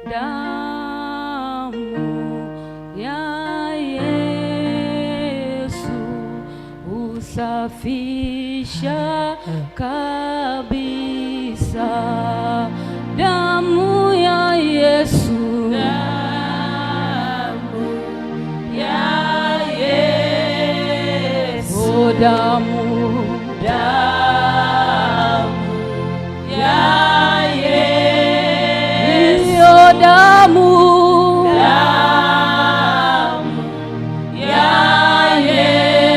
Damu ya Yesu husafisha kabisa. Damu ya Yesu, damu ya Yesu, oh, damu ya Yesu, oh, damu ya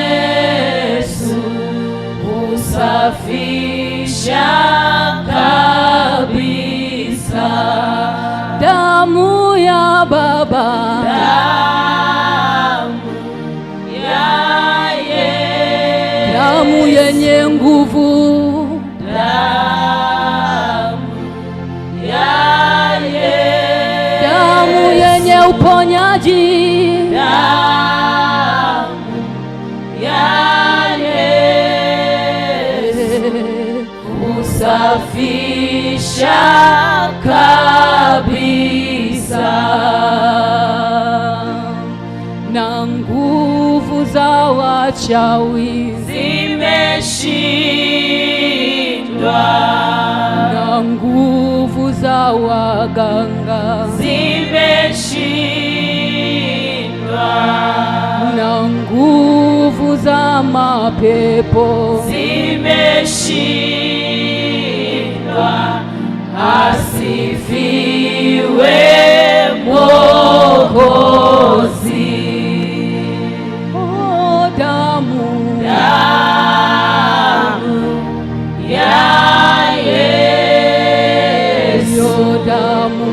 Yesu husafisha kabisa. Damu ya Baba, damu ya Yesu, damu yenye nguvu, damu ya Yesu, damu yenye uponyaji, damu ya Yesu husafisha kabisa. Na nguvu za wachawi zimeshindwa, na nguvu za waganga zimeshindwa, na nguvu za mapepo zimeshindwa. Asifiwe Mwokozi. Oh, damu ya Yesu, damu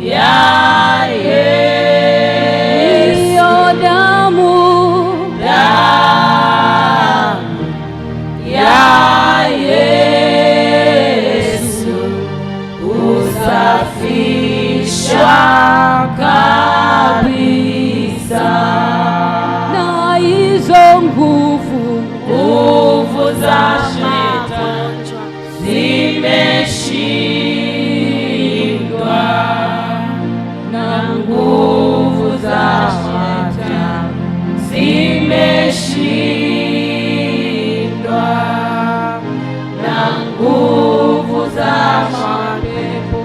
ya Yesu, damu ya Yesu husafisha kabisa. Na hizo nguvu za shetani zimeshindwa, na nguvu za shetani zimeshindwa, na nguvu za mapepo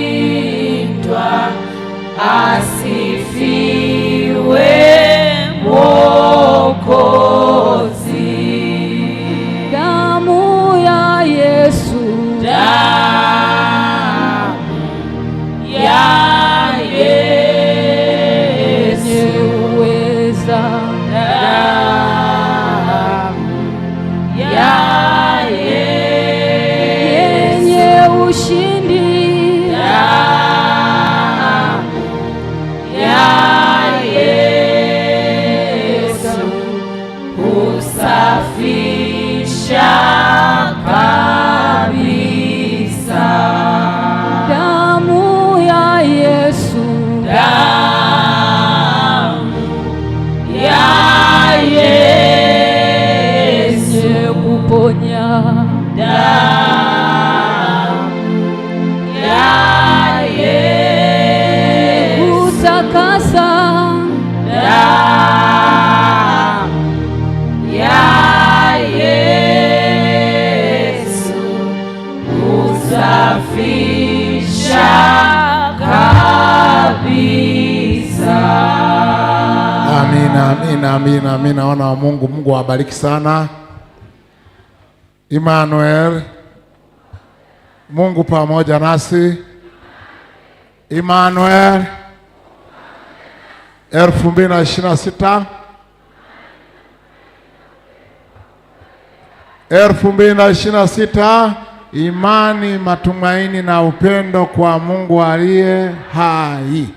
zimeshindwa. Asifiwe Mwokozi. Damu ya Yesu, damu ya Yesu yenye uweza, damu ya Yesu yenye ushindi, damu ya Yesu husafisha kabisa. Damu ya Yesu, damu ya Yesu kuponya, damu ya Yesu kutakasa, damu ya Yesu husafisha kabisa. Amina, amina, amina, amina. Wana wa Mungu, Mungu awabariki sana. Emmanuel, Mungu pamoja nasi. Emmanuel 2026 2026, imani, matumaini na upendo kwa Mungu aliye hai.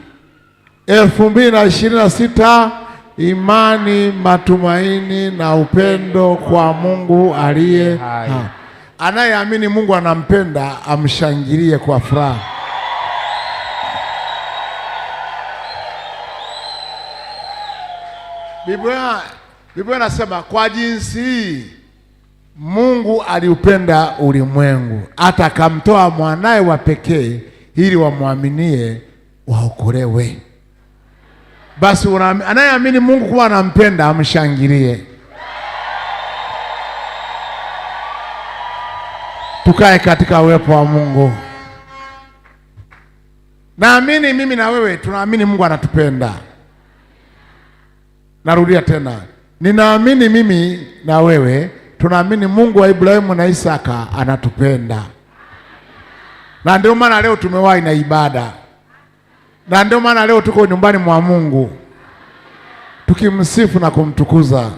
2026, imani, matumaini na upendo kwa Mungu aliye hai. Anayeamini Mungu anampenda amshangilie kwa furaha. Biblia inasema kwa jinsi hii Mungu aliupenda ulimwengu hata akamtoa mwanaye wa pekee ili wamwaminie waokolewe. Basi anayeamini Mungu kuwa anampenda amshangilie. Tukae katika uwepo wa Mungu. Naamini mimi na wewe tunaamini Mungu anatupenda. Narudia tena, ninaamini mimi na wewe tunaamini Mungu wa Ibrahimu na Isaka anatupenda, na ndio maana leo tumewahi na ibada, na ndio maana leo tuko nyumbani mwa Mungu tukimsifu na kumtukuza.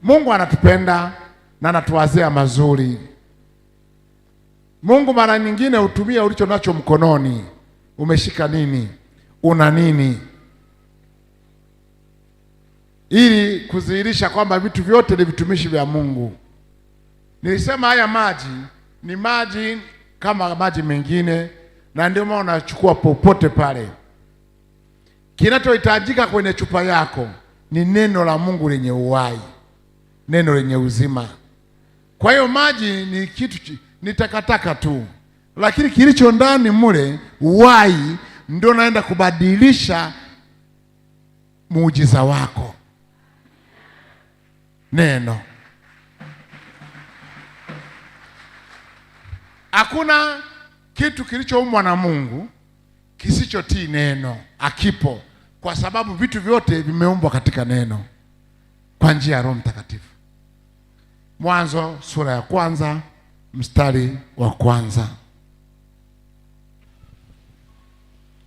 Mungu anatupenda na anatuwazia mazuri. Mungu mara nyingine hutumia ulicho nacho mkononi. Umeshika nini? Una nini? Ili kudhihirisha kwamba vitu vyote ni vitumishi vya Mungu. Nilisema haya maji ni maji kama maji mengine, na ndio maana unachukua popote pale. Kinachohitajika kwenye chupa yako ni neno la Mungu lenye uhai, neno lenye uzima. Kwa hiyo maji ni kitu, ni takataka tu, lakini kilicho ndani mule, uhai, ndio naenda kubadilisha muujiza wako. Neno. Hakuna kitu kilichoumbwa na Mungu kisichotii neno, akipo, kwa sababu vitu vyote vimeumbwa katika neno kwa njia ya Roho Mtakatifu. Mwanzo sura ya 1 mstari wa 1.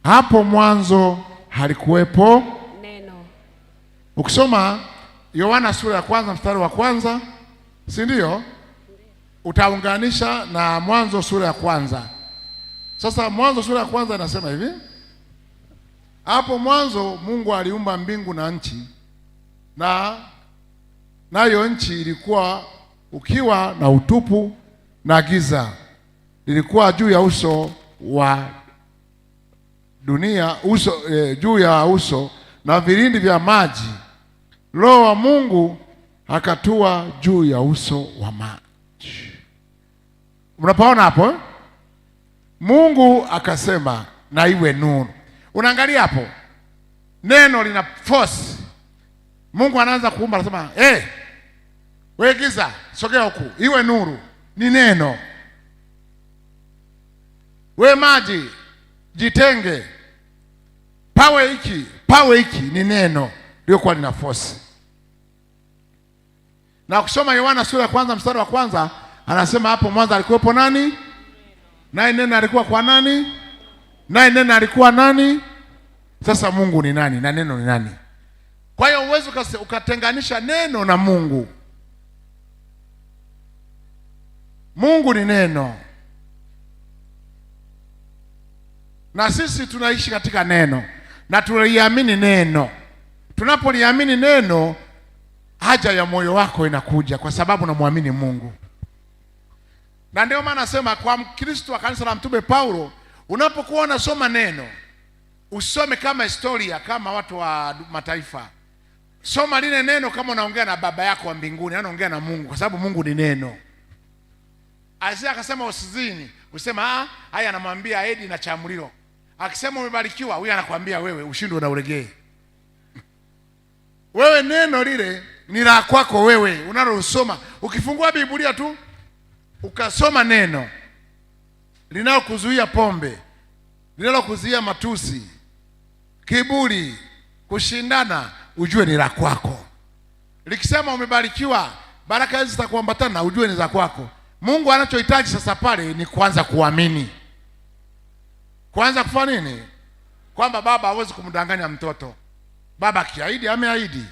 Hapo mwanzo halikuwepo neno. Ukisoma Yohana sura ya 1 mstari wa 1, si ndio? Utaunganisha na Mwanzo sura ya 1. Sasa Mwanzo sura ya 1 inasema hivi: hapo mwanzo Mungu aliumba mbingu na nchi, na nayo nchi ilikuwa ukiwa na utupu, na giza lilikuwa juu ya uso wa dunia, juu ya uso, na vilindi vya maji. Roho wa Mungu akatua juu ya uso wa maji. Unapaona hapo eh? Mungu akasema na iwe nuru. Unaangalia hapo, neno lina force. Mungu anaanza kuumba, anasema wewe giza sogea huku, iwe nuru, ni neno. We maji jitenge, pawe hiki, ni neno lilikuwa lina force. Na ukisoma Yohana sura ya 1 mstari wa 1, anasema hapo mwanzo alikuwepo nani? Naye neno alikuwa kwa nani? Naye neno alikuwa nani? Sasa Mungu ni nani na neno ni nani? Kwa hiyo uwezo ukatenganisha neno na Mungu. Mungu ni neno, na sisi tunaishi katika neno na tunaliamini neno. Tunapoliamini neno, haja ya moyo wako inakuja, kwa sababu unamwamini Mungu. Na ndio maana nasema kwa Mkristo wa kanisa la Mtume Paulo, unapokuwa unasoma neno, usome kama historia, kama watu wa mataifa. Soma lile neno kama unaongea na baba yako wa mbinguni, anaongea na Mungu, kwa sababu Mungu ni neno. Isaya akasema usizini, usema haya anamwambia Edi na Chamulilo. Akisema umebarikiwa, huyu anakuambia wewe ushindwe na uregee. Wewe neno lile ni la kwako wewe unalosoma. Ukifungua Biblia tu ukasoma neno linalokuzuia pombe, linalokuzuia matusi, kiburi, kushindana, ujue ni la kwako. Likisema umebarikiwa, baraka hizi zitakuambatana, ujue ni za kwako. Mungu anachohitaji sasa pale ni kwanza kuamini. Kwanza kufanya nini? Kwamba baba hawezi kumdanganya mtoto. Baba akiahidi ameahidi.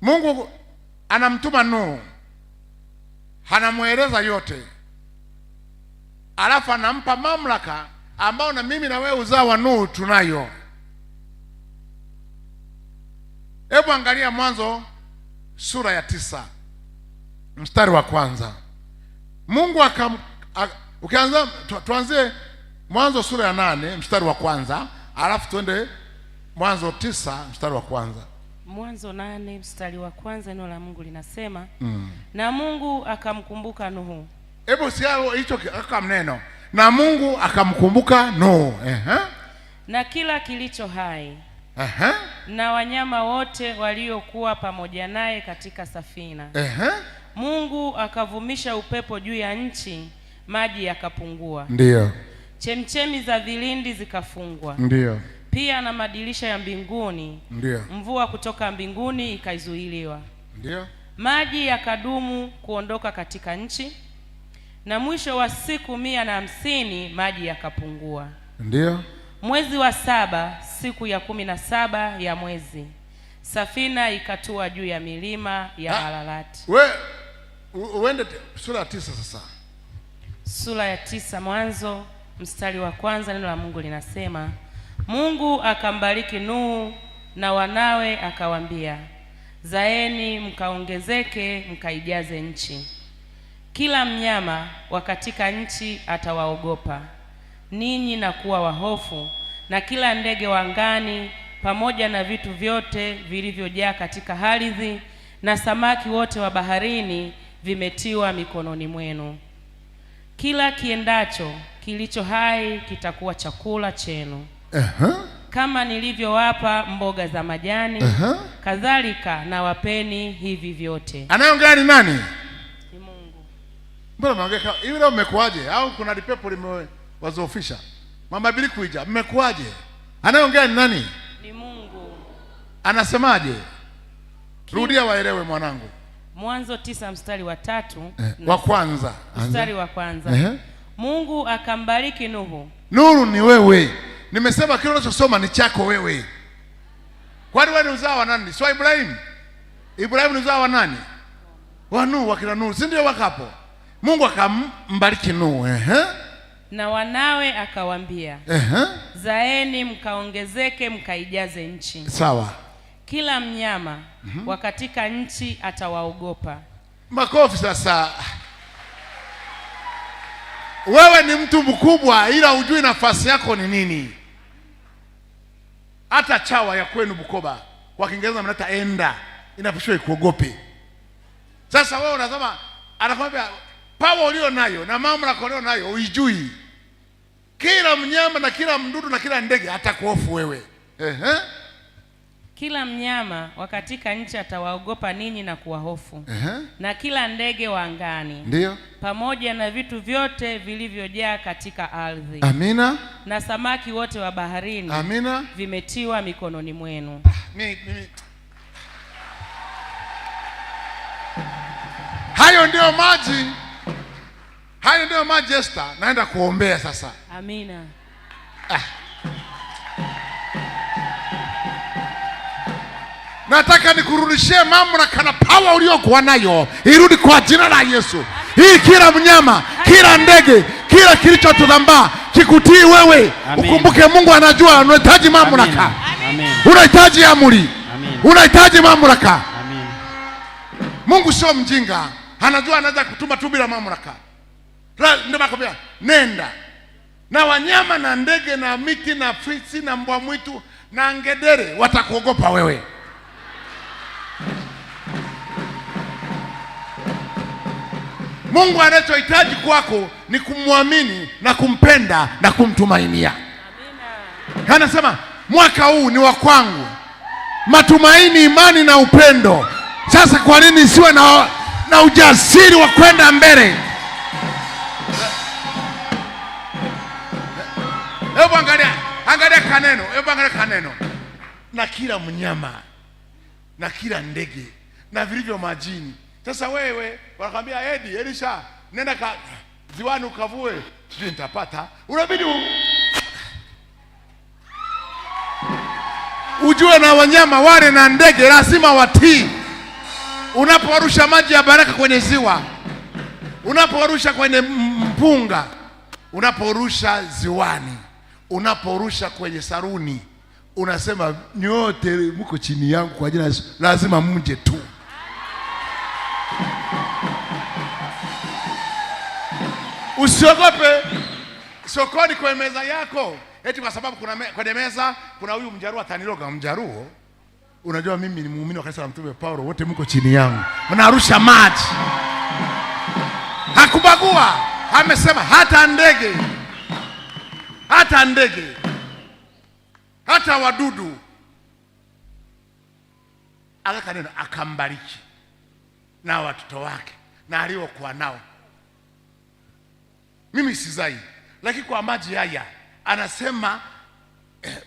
Mungu anamtuma Nuhu, anamweleza yote, alafu anampa mamlaka ambao na mimi na wewe uzao wa Nuhu tunayo. Hebu angalia Mwanzo sura ya 9 mstari wa 1. Mungu ukianza tuanzie Mwanzo sura ya 8 mstari wa 1, alafu tuende Mwanzo 9 mstari wa 1. Mwanzo 8 mstari wa kwanza, neno la Mungu linasema na Mungu akamkumbuka Nuhu. Hebu siao hicho kama neno. Na Mungu akamkumbuka Nuhu. Na kila kilicho hai. Na wanyama wote waliokuwa pamoja naye katika safina. Mungu akavumisha upepo juu ya nchi, maji yakapungua. Ndiyo. Chemchemi za vilindi zikafungwa. Ndiyo. Pia na madirisha ya mbinguni. Ndiyo. Mvua kutoka mbinguni ikaizuiliwa. Ndiyo. Maji yakadumu kuondoka katika nchi, na mwisho wa siku 150 maji yakapungua. Ndiyo. Mwezi wa 7 siku ya 17 ya mwezi, safina ikatua juu ya milima ya Ararati. Uende sura ya 9 sasa. Sura ya 9 Mwanzo mstari wa kwanza, neno la Mungu linasema Mungu akambariki Nuhu na wanawe akawaambia, zaeni mkaongezeke mkaijaze nchi. Kila mnyama wa katika nchi atawaogopa ninyi na kuwa wahofu, na kila ndege wa angani pamoja na vitu vyote vilivyojaa katika ardhi na samaki wote wa baharini vimetiwa mikononi mwenu. Kila kiendacho kilicho hai kitakuwa chakula chenu. Kama nilivyowapa mboga za majani, kadhalika na wapeni hivi vyote. Anayeongea ni nani? Ni Mungu. Mbona mnaongea hivi leo? Mmekuaje? Au kuna lipepo limewazofisha? Mama Bili kuija, mmekuaje? Anayeongea ni nani? Ni Mungu. Anasemaje? Rudia waelewe mwanangu. Mwanzo 9 mstari wa 3 wa kwanza. Mstari wa kwanza. Mungu akambariki Nuhu. Nuhu ni wewe. Nimesema kile unachosoma ni chako wewe. Kwani wewe ni uzao wa nani? Sio Ibrahim? Ibrahim ni uzao wa nani? Wa Nuhu, wakina Nuhu, si ndio wakapo? Mungu akambariki Nuhu. Na wanawe akawaambia, zaeni mkaongezeke mkaijaze nchi. Sawa. Kila mnyama wa katika nchi atawaogopa. Makofi sasa. Wewe ni mtu mkubwa ila hujui nafasi yako ni nini. Hata chawa ya kwenu Bukoba kwa Kiingereza mnaita enda, inapaswa ikuogope. Sasa wewe unasema, anakwambia power ulio nayo na mamlaka ulio nayo uijui. Kila mnyama na kila mdudu na kila ndege atakuhofu wewe. Kila mnyama wa katika nchi atawaogopa ninyi na kuwahofu. Na kila ndege wa angani. Ndiyo. Pamoja na vitu vyote vilivyojaa katika ardhi. Amina. Na samaki wote wa baharini. Amina. Vimetiwa mikononi mwenu. Hayo ndio maji. Hayo ndio maji Esther. Naenda kuombea sasa. Amina. Nataka nikurudishie mamlaka na power uliyokuwa nayo irudi kwa jina la Yesu. Hii kila mnyama, kila ndege, kila kilichotambaa kikutii wewe. Ukumbuke Mungu anajua unahitaji mamlaka. Unahitaji amri. Unahitaji mamlaka. Mungu sio mjinga. Anajua anaweza kutuma tu bila mamlaka. Ndio makwambia nenda. Na wanyama na ndege na miti na fisi na mbwa mwitu na ngedere watakuogopa wewe. Mungu anachohitaji kwako ni kumwamini na kumpenda na kumtumainia. Amina. Anasema mwaka huu ni wa kwangu. Matumaini, imani na upendo. Sasa kwa nini siwe na ujasiri wa kwenda mbele? Hebu angalia kaneno. Hebu angalia kaneno. Na kila mnyama na kila ndege na vilivyo majini. Sasa wewe wanakwambia Elisha nenda ziwani ukavue, sijui nitapata. Unabidi ujue na wanyama wale na ndege lazima watii. Unaporusha maji ya baraka kwenye ziwa, unaporusha kwenye mpunga, unaporusha ziwani, unaporusha kwenye saruni, unasema nyote mko chini yangu kwa jina la Yesu, lazima mje tu. Usiogope sokoni kwa meza yako eti kwa sababu kwenye meza kuna huyu Mjaruo ataniroga. Mjaruo Unajua mimi ni muumini wa kanisa la Mtume Paulo, wote mko chini yangu. Unarusha maji. Hakubagua. Amesema hata ndege, hata wadudu. Akakanena akambariki na watoto wake na aliokuwa nao. Mimi sizai, lakini kwa maji haya anasema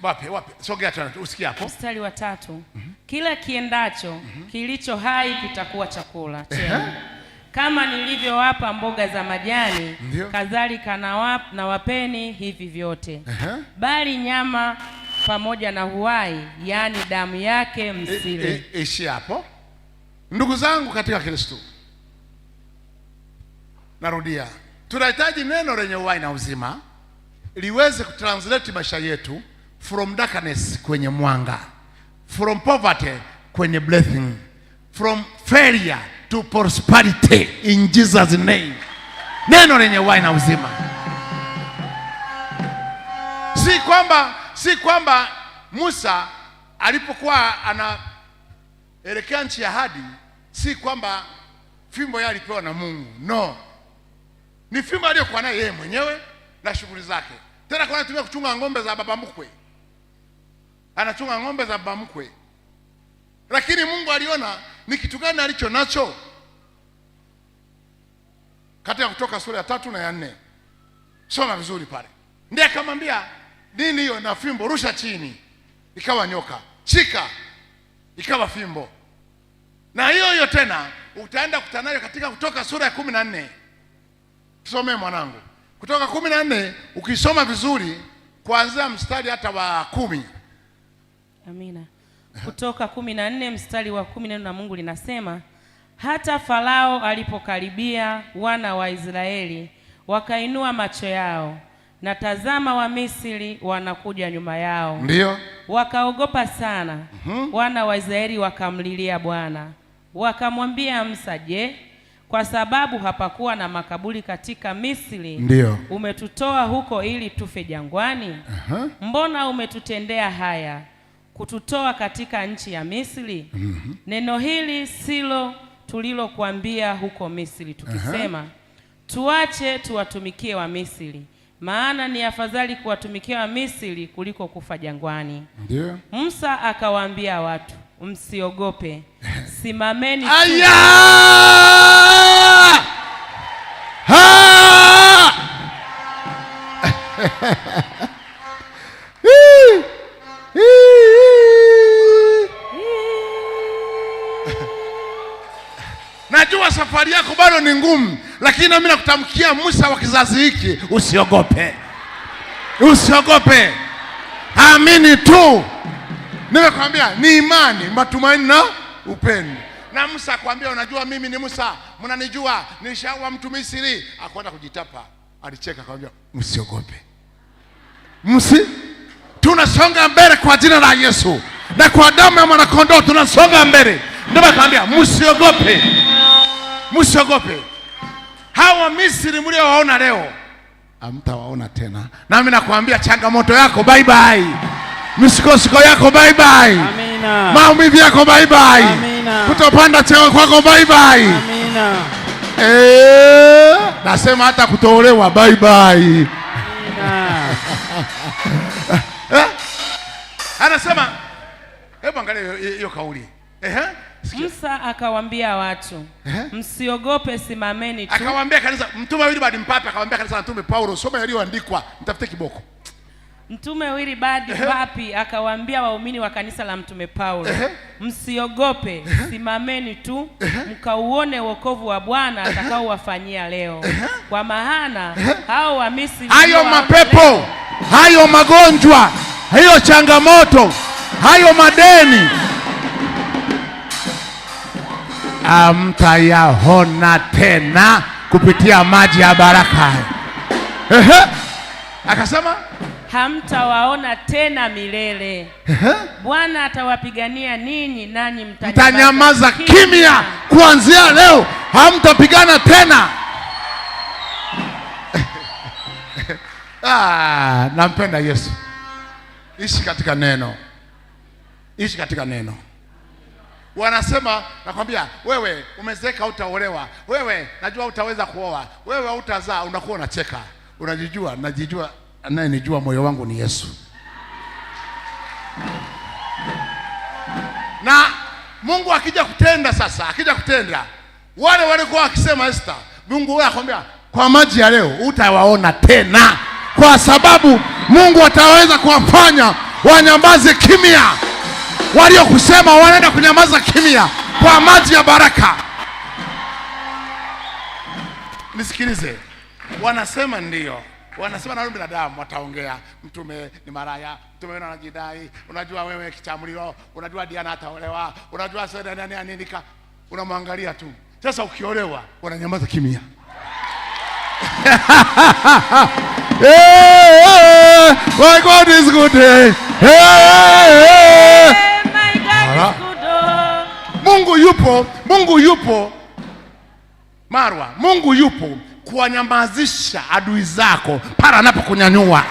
wapi sogea tena usikie hapo mstari wa 3. Kila kiendacho kilicho hai kitakuwa chakula chenu. Kama nilivyowapa mboga za majani, kadhalika na wapeni hivi vyote. Bali nyama pamoja na huai, yani damu yake msile. Ishi hapo. Ndugu zangu katika Kristo, narudia, tunahitaji neno lenye uhai na uzima liweze kutranslate maisha yetu from darkness kwenye mwanga, from poverty kwenye blessing, from failure to prosperity in Jesus name. Neno lenye uhai na uzima. Si kwamba Musa alipokuwa anaelekea nchi ya ahadi, si kwamba fimbo yake alipewa na Mungu. No. Ni fimbo aliyokuwa nayo yeye mwenyewe na shughuli zake. Tena kwa anatumia kuchunga ng'ombe za baba mkwe. Anachunga ng'ombe za baba mkwe. Lakini Mungu aliona ni kitu gani alicho nacho. Katika Kutoka sura ya 3 na ya 4. Soma vizuri pale. Ndiye akamwambia, nini hiyo na fimbo? Rusha chini. Ikawa nyoka. Shika. Ikawa fimbo. Na hiyo tena utaenda kukutana nayo katika Kutoka sura ya 14. Tusomee mwanangu. Kutoka 14 ukisoma vizuri kuanzia mstari hata wa 10. Amina. Kutoka 14 mstari wa 10, neno la Mungu linasema, hata Farao alipokaribia, wana wa Israeli wakainua macho yao, na tazama Wamisri wanakuja nyuma yao. Ndio. Wakaogopa sana. Wana wa Israeli wakamlilia Bwana. Wakamwambia Musa, je, kwa sababu hapakuwa na makaburi katika Misri, ndio umetutoa huko ili tufe jangwani? Mbona umetutendea haya kututoa katika nchi ya Misri? Neno hili silo tulilokuambia huko Misri tukisema, tuache tuwatumikie wa Misri, maana ni afadhali kuwatumikia wa Misri kuliko kufa jangwani. Ndio. Musa akawaambia watu, msiogope, simameni tu. Aya! Najua safari yako bado ni ngumu, lakini mimi nakutamkia Musa wa kizazi hiki, usiogope. Usiogope. Amini tu. Nimekwambia ni imani, matumaini na upendo. Na Musa akwambia, unajua mimi ni Musa, mnanijua, nilishaua mtu Misri. Akaenda kujitapa, alicheka akamwambia, msiogope. Tunasonga mbele kwa jina la Yesu. Na kwa damu ya mwana kondoo tunasonga mbele. Ndio nakwambia, msiogope. Msiogope. Hawa Misri mliowaona leo hamtawaona tena. Na mimi nakwambia, changamoto yako bye bye. Misukosuko yako bye bye. Amina. Maumivu yako bye bye. Amina. Kutopanda cheo kwako bye bye. Amina. Nasema hata kutolewa bye bye. Amina. Anasema, hebu angalia hiyo kauli. Musa akawaambia watu, msiogope, simameni tu. Akawaambia kanisa, mtume Wilibard Mpape akawaambia kanisa la Mtume Paulo, soma yaliyoandikwa, mtafute kiboko. Mtume Wilibard Mpape akawaambia waumini wa kanisa la Mtume Paulo, msiogope, simameni tu, mkauone wokovu wa Bwana atakaowafanyia leo. Kwa maana hao wa Misri, hayo mapepo, hayo magonjwa, hayo changamoto, hayo madeni, amtayaona tena kupitia maji ya baraka. Akasema hamtawaona tena milele. Bwana atawapigania ninyi, nanyi mtanyamaza kimya. Kuanzia leo hamtapigana tena. Nampenda Yesu. Ishi katika neno. Ishi katika neno. Wanasema, nakwambia wewe umezeeka utaolewa, wewe najua utaweza kuoa, wewe hautazaa, unakuwa unacheka. Unajijua, najijua, anayenijua moyo wangu ni Yesu. Na Mungu akija kutenda sasa, akija kutenda, wale walikuwa wakisema Esther, Mungu wewe akwambia kwa maji ya leo utawaona tena, kwa sababu Mungu ataweza kuwafanya wanyamaze kimya. Waliokusema wanaenda kunyamaza kimya kwa maji ya baraka. Nisikilize, wanasema ndio, wanasema na binadamu wataongea, mtume ni maraya, mtume anajidai, unajua wewe kichamulio, unajua Diana ataolewa, unajua sasa nani anika, unamwangalia tu. Sasa ukiolewa wananyamaza kimya. Hey, my God is good. Hey, my God is good. Mungu yupo, Mungu yupo Marwa, Mungu yupo kuwanyamazisha adui zako para anapokunyanyua.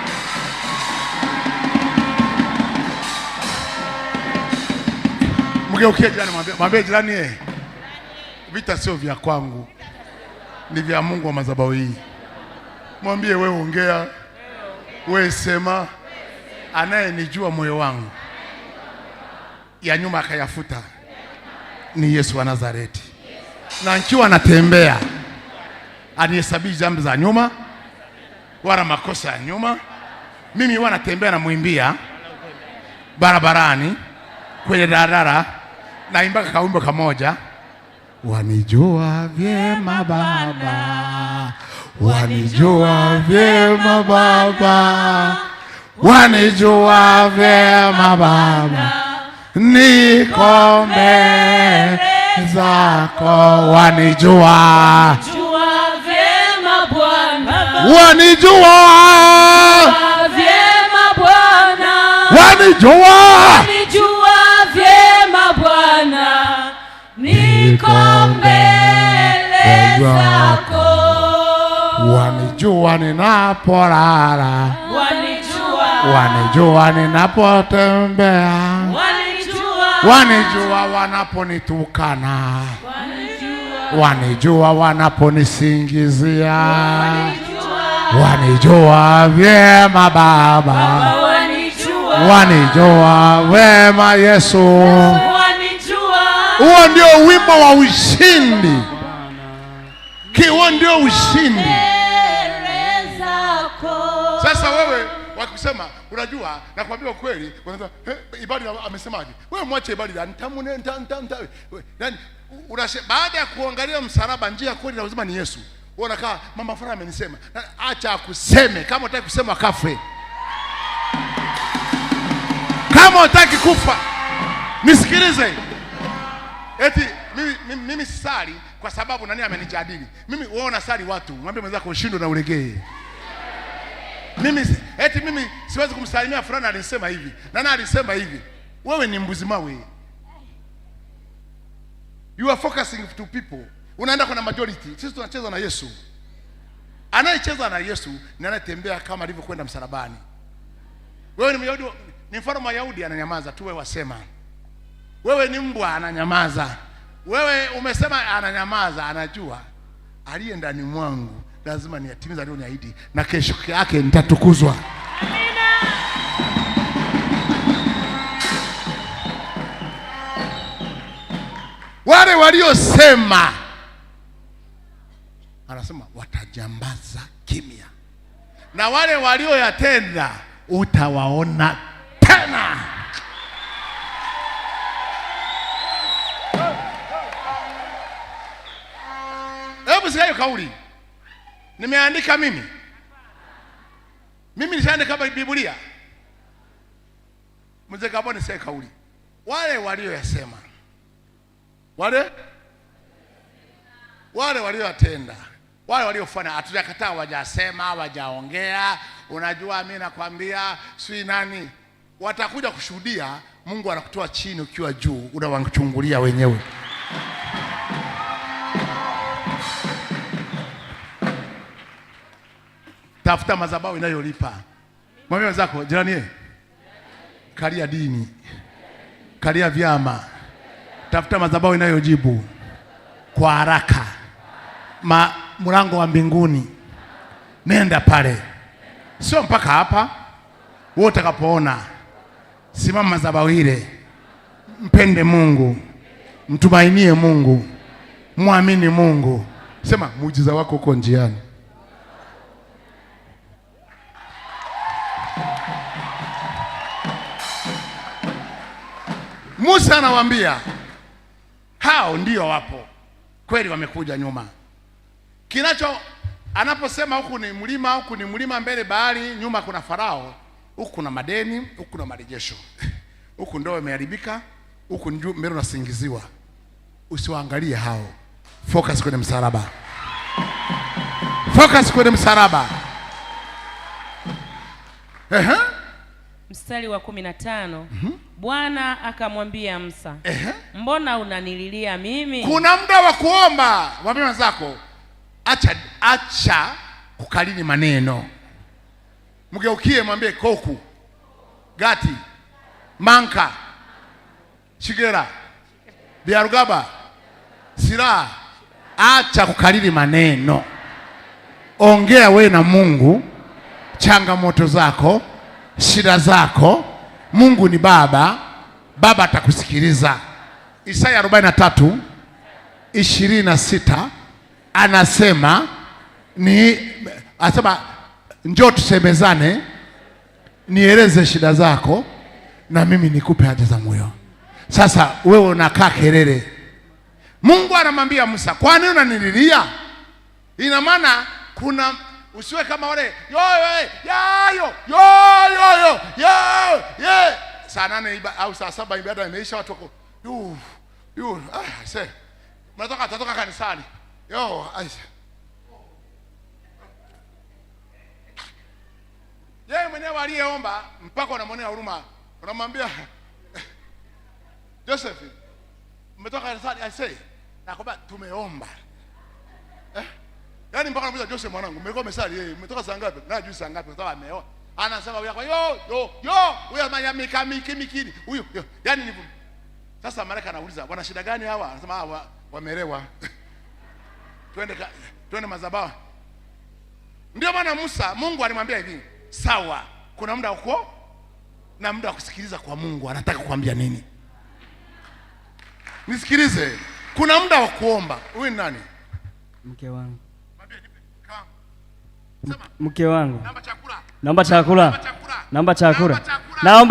Mgeukie jirani, mwambie jirani, vita sio vya kwangu, ni vya Mungu wa madhabahu hii. Mwambie wewe ongea, wewe sema, anayenijua moyo wangu ya nyuma akayafuta ni Yesu wa Nazareti. Na nikiwa natembea anihesabii dhambi za nyuma wala makosa ya nyuma. Mimi huwa natembea na muimbia barabarani, kwenye daladala, naimba kaumbo kamoja, wanijua vyema Baba, wanijua vyema Baba, wanijua vyema Baba, niko mbele zako, wanijua vyema Bwana, wanijua vyema Bwana, wanijua vyema Bwana, niko mbele zako, wanijua ninapolala, wanijua ninapotembea, wanijua wanaponitukana, wanijua wanaponisingizia, wanijua vyema Baba, wanijua wema Yesu. Huo ndio wimbo wa ushindi. Huo ndio ushindi. Sasa wewe wakusema, unajua, nakwambia ukweli, unasema Ibadi amesemaje? Wewe mwache Ibadi, ntamune nani baada ya kuangalia msalaba, njia kweli lazima ni Yesu. Wewe unakaa mama fulani amenisema, acha akuseme. Kama unataka kusema kafe, kama unataka kufa nisikilize. Eti mimi sisali kwa sababu nani amenijadili. Mimi uona sali watu, mwambie mwenzako ushindo na ulegee. Mimi siwezi kumsalimia fulani alisema hivi, nani alisema hivi. Wewe ni mbuzi mawe. You are focusing to people. Unaenda kwa majority. Sisi tunacheza na Yesu. Anayecheza na Yesu ni anayetembea kama alivyokwenda msalabani. Wewe ni Myahudi, ni mfano wa Yahudi ananyamaza tu, wewe wasema. Wewe ni mbwa ananyamaza. Wewe umesema ananyamaza, anajua aliye ndani mwangu lazima niyatimiza aliyoniahidi, na kesho yake nitatukuzwa. Amina. Wale waliosema, anasema watajambaza kimya, na wale walioyatenda utawaona tena. Hebu sikia kauli. Nimeandika mimi nishaandika kama Biblia. Mzee Gaboni sasa kauli. Wale walioyasema, wale walioyatenda, wale waliofanya, hatujakataa wajasema, wajaongea. Unajua mimi nakwambia si nani watakuja kushuhudia. Mungu anakutoa chini ukiwa juu, unawachungulia wenyewe. Tafuta madhabahu inayolipa. Mwambie wenzako, jirani, kalia dini, kalia vyama, Tafuta madhabahu inayojibu kwa haraka. Mlango wa mbinguni. Nenda pale. Sio mpaka hapa. Wewe utakapoona, simama madhabahu ile. Mpende Mungu. Mtumainie Mungu. Muamini Mungu. Sema muujiza wako uko njiani. Musa anawaambia hao ndio wapo kweli, wamekuja nyuma. Anaposema huku ni mlima, mbele bahari, nyuma kuna Farao, huku kuna madeni, huku kuna marejesho, huku ndio imeharibika, huku mbele unasingiziwa. Usiwaangalie hao, focus kwenye msalaba, focus kwenye msalaba. Mstari wa 15. Bwana akamwambia Musa, mbona unanililia mimi? Kuna muda wa kuomba. Mwambie wenzako, acha kukalini maneno. Mgeukie mwambie Koku, Gati, Manka, Shigera, Biarugaba, Sira, acha kukalini maneno. Ongea we na Mungu, changamoto zako, shida zako. Mungu ni Baba, Baba atakusikiliza. Isaya 43:26 anasema njoo tusemezane, nieleze shida zako na mimi nikupe haja za moyo. Sasa wewe unakaa kelele. Mungu anamwambia Musa, kwa nini unanililia? Ina maana kuna usiwe kama wale saa 8 au saa 7 ibada imeisha, watu wako atatoka kanisani yeye mwenyewe aliyeomba mpaka unamwonea huruma. Unamwambia Joseph, umetoka kanisani? I say nakwambia tumeomba. Yaani mpaka anamuuliza Joseph, mwanangu umekuwa umesali yeye, umetoka saa ngapi? Na juu saa ngapi? Sawa, ameoa. Anasema huyu huyo mikini huyu. Yaani ni sasa Mareka anauliza, wana shida gani hawa? Anasema wamelewa. Twende madhabahu. Ndio maana Musa, Mungu alimwambia hivi, sawa, kuna muda uko na muda wa kusikiliza kwa Mungu anataka kukwambia nini. Nisikilize. Kuna muda wa kuomba. Huyu ni nani? Mke wangu. Mke wangu. Naomba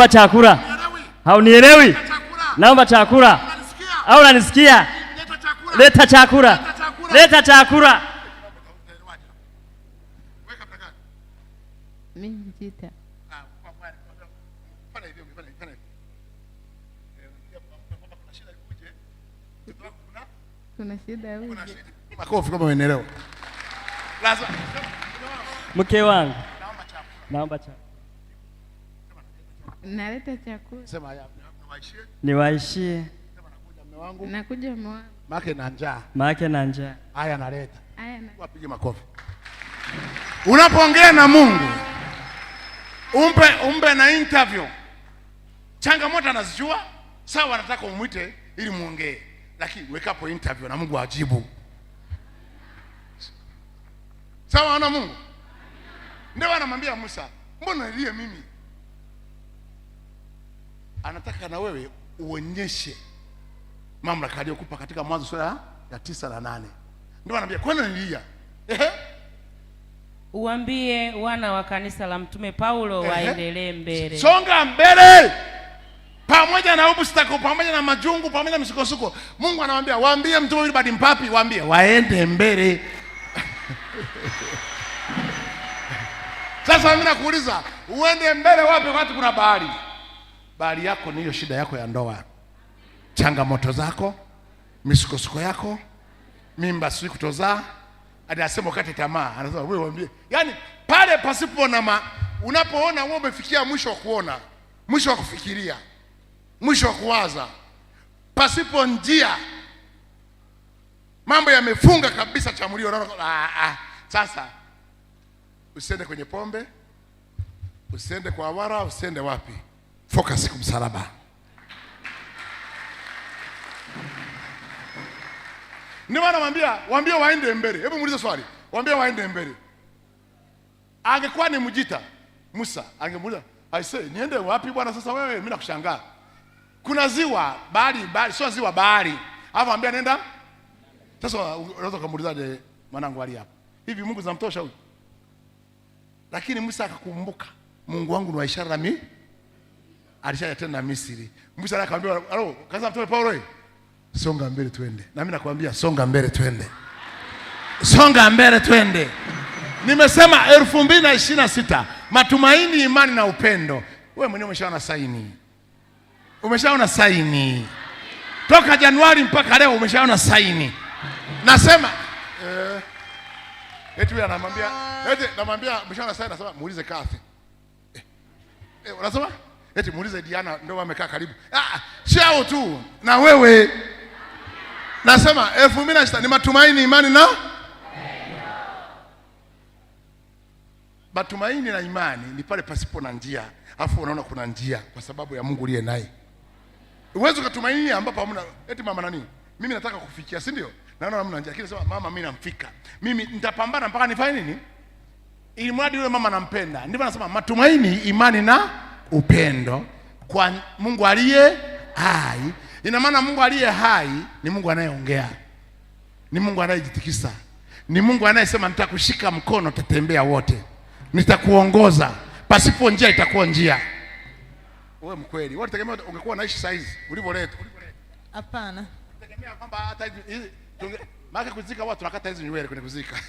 chakula. Haunielewi? Naomba chakula. Au unanisikia? Leta chakula. Mimi jita. Kuna shida uje. Makofi kama umeelewa. Lazima mke wangu. Naomba chakula. Naleta chakula. Sema niwaishie. Nakuja mume wangu. Maana na njaa. Haya naleta. Wapige makofi. Unapoongea na Mungu, umpe na interview. Changamoto anazijua, sawa, anataka umuite ili muongee. Lakini wekapo interview na Mungu ajibu. Sawa na Mungu. Ndio anamwambia Musa, mbona nilie mimi? Anataka na wewe uonyeshe mamlaka aliyokupa katika Mwanzo sura ya 9 na 8. Ndio anamwambia, kwa nini nilia? Uambie wana wa kanisa la Mtume Paulo waendelee mbele. Songa mbele. Pamoja na obstacle, pamoja na majungu, pamoja na misukosuko. Mungu anamwambia, waambie Mtume Wilbard Mpapi, waambie waende mbele. Sasa mimi nakuuliza, uende mbele wapi wakati kuna bahari? Bahari yako ni hiyo shida yako ya ndoa. Changamoto zako, misukosuko yako, mimba si kutozaa. Anasema ukate tamaa, anasema wewe waambie. Yaani pale pasipo na unapoona wewe umefikia mwisho wa kuona, mwisho wa kufikiria, mwisho wa kuwaza, pasipo njia, mambo yamefunga kabisa chamulio, unaona sasa usiende kwenye pombe, usiende kwa wara, usiende wapi? Focus kwa msalaba. Ndio maana waambie waende mbele. Hebu muulize swali. Waambie waende mbele. Angekuwa ni Mjita, Musa angemuuliza, "I say, niende wapi bwana sasa wewe? Mimi nakushangaa. Kuna ziwa, bahari, sio ziwa, bahari. Hapo ambia nenda." Sasa unaweza kumuulizaje mwanangu ali hapa? Hivi Mungu zinamtosha huyu? Lakini Musa akakumbuka, Mungu wangu ni wa ishara na mimi. Alishayatenda Misri. Musa akamwambia, "Alo, kaza mtoe Paulo, songa mbele twende." Na mimi nakwambia songa mbele twende. Songa mbele twende. Nimesema 2026 matumaini, imani na upendo. Wewe mwenyewe umeshaona saini. Umeshaona saini. Toka Januari mpaka leo umeshaona saini. Nasema eti wewe anamwambia namwambia umeshaona saini, nasema muulize Kathy. Unasema eti muulize Diana ndio wamekaa karibu. Sio tu na wewe. Nasema 2026 ni matumaini, imani na matumaini na imani ni pale pasipo na njia, afu unaona kuna njia kwa sababu ya Mungu aliye naye. Uwezo kutumaini ambapo hamna eti mama nani? Mimi nataka kufikia, si ndio? Naona hamna njia. Lakini sema mama mimi namfika. Mimi nitapambana mpaka nifanye nini? Ili mradi yule mama nampenda. Ndivyo nasema matumaini, imani na upendo kwa Mungu aliye hai. Ina maana Mungu aliye hai ni Mungu anayeongea. Ni Mungu anayejitikisa. Ni Mungu anayesema nitakushika mkono tutatembea wote. Nitakuongoza. Pasipo njia itakuwa njia. Wewe mkweli. Wewe tegemea ungekuwa naishi size ulivyoletwa. Hapana. Tegemea kwamba hata hizi maana kuzika watu tunakata hizo nywele kwenye kuzika.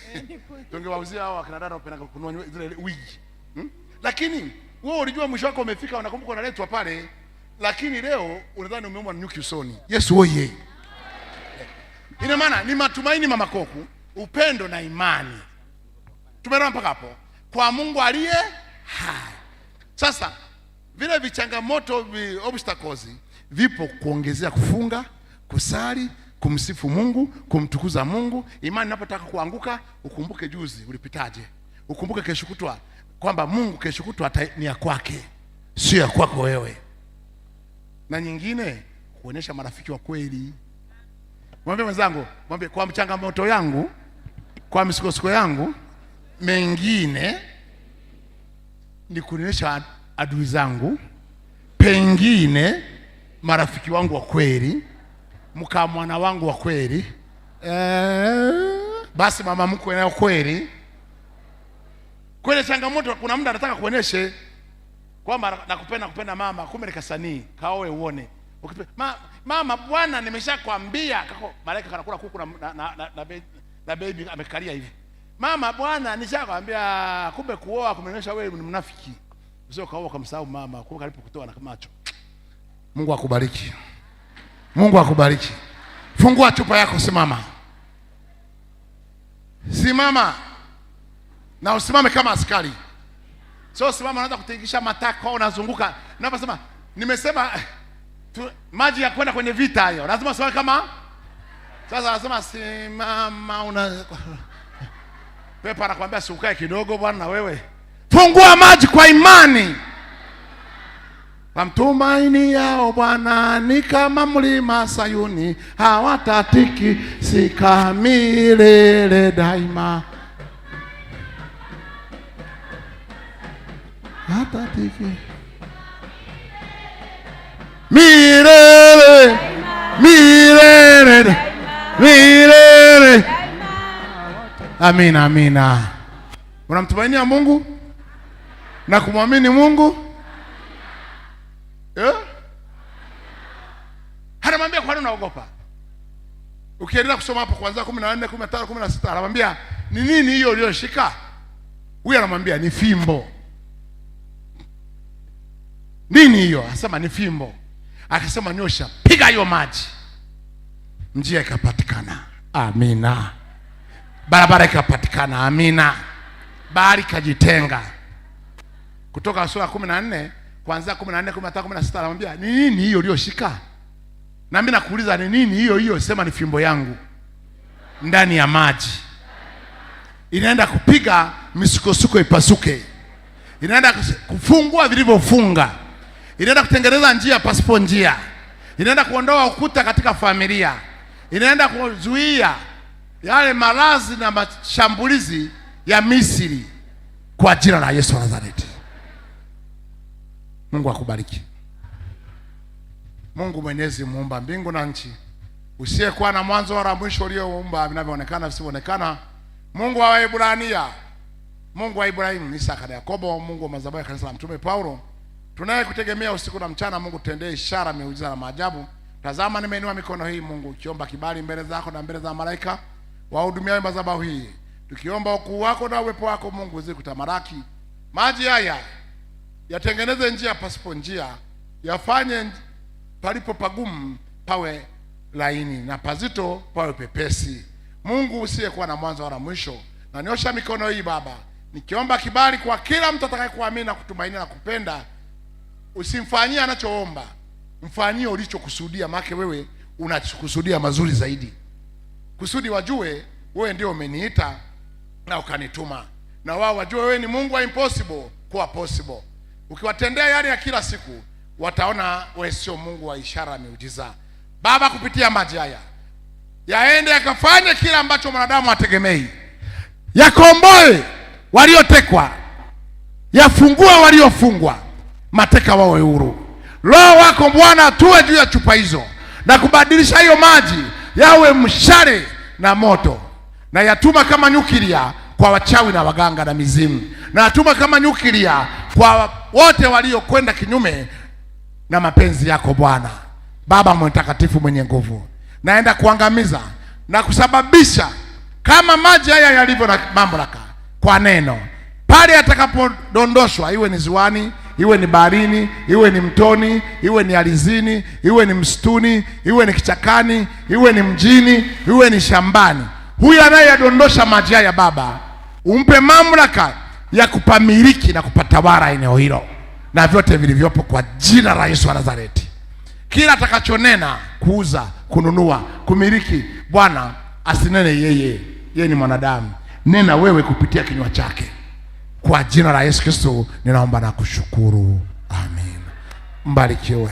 Tungewauzia hao akina dada wanapenda kununua zile wigi. Lakini wewe ulijua mwisho wako umefika, unakumbuka unaletwa pale. Lakini leo unadhani umeumwa na nyuki usoni. Yesu oye. Ina maana ni matumaini mama Koku, upendo na imani. Tumeona mpaka hapo. Kwa Mungu aliye hai. Sasa vile vichangamoto obstacles vipo kuongezea kufunga, kusali, kumsifu Mungu, kumtukuza Mungu. Imani inapotaka kuanguka, ukumbuke juzi ulipitaje. Ukumbuke kesho kutwa kwamba Mungu kesho kutwa ni ya kwake, sio ya kwako wewe. Na nyingine kuonesha marafiki wa kweli. Mwambie mwenzangu, mwambie kwa changamoto yangu, kwa misukosuko yangu, mengine ni kuonesha adui zangu, pengine marafiki wangu wa kweli, mkamwana wangu wa kweli, basi mama mkwe na kweli. Kweli changamoto kuna muda anataka kuoneshe kwamba nakupenda mama, kumbe nikasanii, kaoe uone. Mama bwana nimeshakwambia, malaika kanakula kuku na baby amekalia hivi. Mama bwana nishakwambia, kumbe kuoa kumeonyesha wewe ni mnafiki. Usio kaoa kumsahau mama, kwa karibu kutoa na macho. Mungu akubariki. Mungu akubariki. Fungua chupa yako, simama. Simama. Na usimame kama askari. Sio simama unaanza kutingisha matako unazunguka. Ninaposema nimesema maji ya kwenda kwenye vita hayo. Lazima usimame kama sasa anasema simama Pepa anakuambia si ukae kidogo bwana na wewe. Fungua maji kwa imani. Wamtumaini yao Bwana ni kama mlima Sayuni, hawatatiki sika milele daima. Hatatiki milele milele milele. Amina, amina. Unamtumainia Mungu na kumwamini Mungu? Anamwambia kwa nini unaogopa? Ukiendelea kusoma hapo kuanzia 14, 15, 16 anamwambia ni nini hiyo uliyoshika? Huyu anamwambia ni fimbo. Nini hiyo? Anasema ni fimbo. Akasema nyosha, piga hiyo maji. Njia ikapatikana. Amina. Barabara ikapatikana. Amina. Bahari kajitenga. Kutoka sura 14 kuanzia 14, 15, 16 anamwambia ni nini hiyo uliyoshika? Na mimi nakuuliza ni nini hiyo hiyo? Sema ni fimbo yangu ndani ya maji. Inaenda kupiga misukosuko ipasuke. Inaenda kufungua vilivyofunga. Inaenda kutengeneza njia pasipo njia. inaenda kuondoa ukuta katika familia, inaenda kuzuia yale maradhi na mashambulizi ya Misri kwa jina la Yesu wa Nazareti. Mungu akubariki. Mungu Mwenyezi, muumba mbingu na nchi, usiyekuwa na mwanzo wala mwisho, ulioumba vinavyoonekana visivyoonekana, Mungu wa Waebrania, Mungu wa Ibrahimu, Isaka na Yakobo, Mungu wa madhabahu ya kanisa la Mtume Paulo, tunayekutegemea usiku na mchana. Mungu, tutendee ishara, miujiza na maajabu. Tazama, nimeinua mikono hii Mungu, ukiomba kibali mbele zako na mbele za malaika wahudumia madhabahu hii, tukiomba ukuu wako na uwepo wako Mungu uzidi kutamaraki. Maji haya yatengeneze njia pasipo njia, yafanye palipo pagumu pawe laini na pazito pawe pepesi. Mungu usiyekuwa na mwanzo wala mwisho, na nyosha mikono hii Baba, nikiomba kibali kwa kila mtu atakayekuamini na kutumainia na kupenda. Usimfanyie anachoomba, mfanyie ulichokusudia, maana wewe unakusudia mazuri zaidi, kusudi wajue wewe ndio umeniita na ukanituma, na wao wajue wewe ni Mungu wa impossible kuwa possible. Ukiwatendea yale ya kila siku, wataona wewe sio Mungu wa ishara na miujiza. Baba, kupitia maji haya yaende yakafanye kila ambacho mwanadamu hategemei, yakomboe waliotekwa, yafungue waliofungwa, mateka wawe huru. Roho wako Bwana tuwe juu ya chupa hizo na kubadilisha hiyo maji yawe mshale na moto, na yatuma kama nyukilia kwa wachawi na waganga na mizimu, na yatuma kama nyukilia kwa wote waliokwenda kinyume na mapenzi yako Bwana. Baba mtakatifu mwenye nguvu, naenda kuangamiza na kusababisha kama maji haya yalivyo na mamlaka kwa neno, pale yatakapodondoshwa, iwe ni ziwani, iwe ni baharini, iwe ni mtoni, iwe ni alizini, iwe ni msituni, iwe ni kichakani, iwe ni mjini, iwe ni shambani, huyu anayedondosha maji haya Baba, umpe mamlaka ya kupamiliki na kupatawala eneo hilo na vyote vilivyopo kwa jina la Yesu wa Nazareti. Kila atakachonena, kuuza, kununua, kumiliki, Bwana asinene yeye ni mwanadamu, nena wewe kupitia kinywa chake. Kwa jina la Yesu Kristo ninaomba na kushukuru, amen. Mbarikiwe.